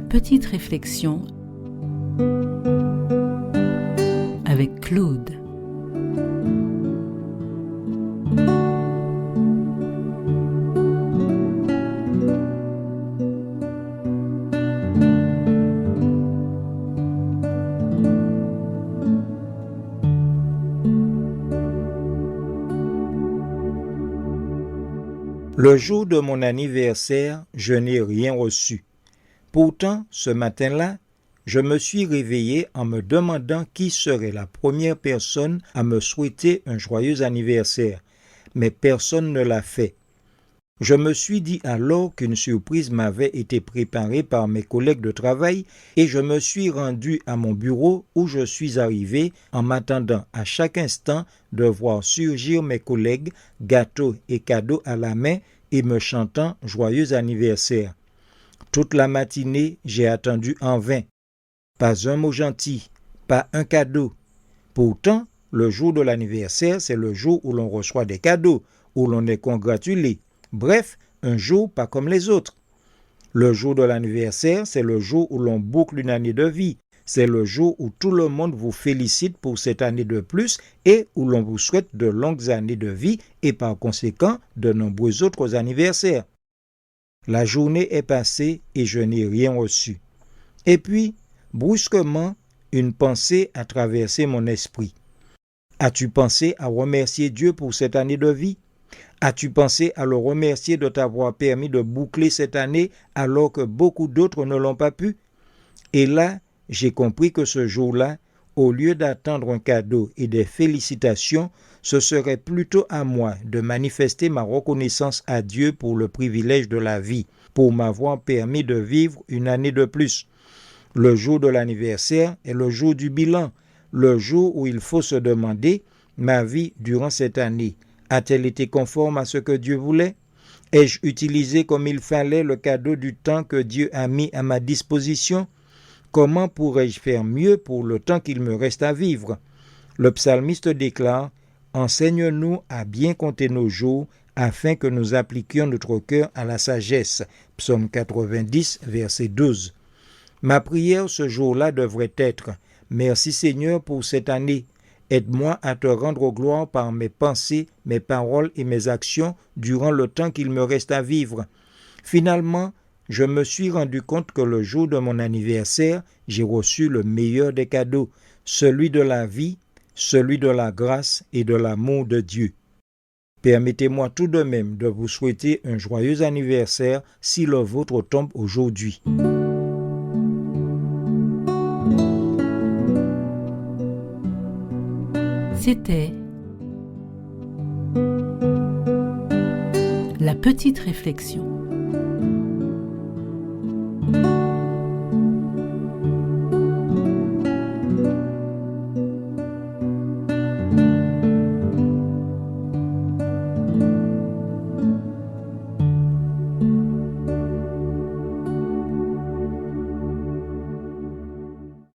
petite réflexion avec Claude. Le jour de mon anniversaire, je n'ai rien reçu. Pourtant, ce matin-là, je me suis réveillé en me demandant qui serait la première personne à me souhaiter un joyeux anniversaire, mais personne ne l'a fait. Je me suis dit alors qu'une surprise m'avait été préparée par mes collègues de travail et je me suis rendu à mon bureau où je suis arrivé en m'attendant à chaque instant de voir surgir mes collègues, gâteaux et cadeaux à la main et me chantant « Joyeux anniversaire ». Toute la matinée, j'ai attendu en vain. Pas un mot gentil, pas un cadeau. Pourtant, le jour de l'anniversaire, c'est le jour où l'on reçoit des cadeaux, où l'on est congratulé. Bref, un jour pas comme les autres. Le jour de l'anniversaire, c'est le jour où l'on boucle une année de vie. C'est le jour où tout le monde vous félicite pour cette année de plus et où l'on vous souhaite de longues années de vie et par conséquent de nombreux autres anniversaires. La journée est passée et je n'ai rien reçu. Et puis, brusquement, une pensée a traversé mon esprit. As-tu pensé à remercier Dieu pour cette année de vie? As-tu pensé à le remercier de t'avoir permis de boucler cette année alors que beaucoup d'autres ne l'ont pas pu? Et là, j'ai compris que ce jour-là, au lieu d'attendre un cadeau et des félicitations, ce serait plutôt à moi de manifester ma reconnaissance à Dieu pour le privilège de la vie, pour m'avoir permis de vivre une année de plus. Le jour de l'anniversaire est le jour du bilan, le jour où il faut se demander « Ma vie durant cette année, a-t-elle été conforme à ce que Dieu voulait? Ai-je utilisé comme il fallait le cadeau du temps que Dieu a mis à ma disposition? Comment pourrais-je faire mieux pour le temps qu'il me reste à vivre ?» Le psalmiste déclare « Enseigne-nous à bien compter nos jours afin que nous appliquions notre cœur à la sagesse. » Psaume 90, verset 12. Ma prière ce jour-là devrait être « Merci Seigneur pour cette année. Aide-moi à te rendre gloire par mes pensées, mes paroles et mes actions durant le temps qu'il me reste à vivre. » Finalement, je me suis rendu compte que le jour de mon anniversaire, j'ai reçu le meilleur des cadeaux, celui de la vie, celui de la grâce et de l'amour de Dieu. Permettez-moi tout de même de vous souhaiter un joyeux anniversaire si le vôtre tombe aujourd'hui. C'était La petite réflexion.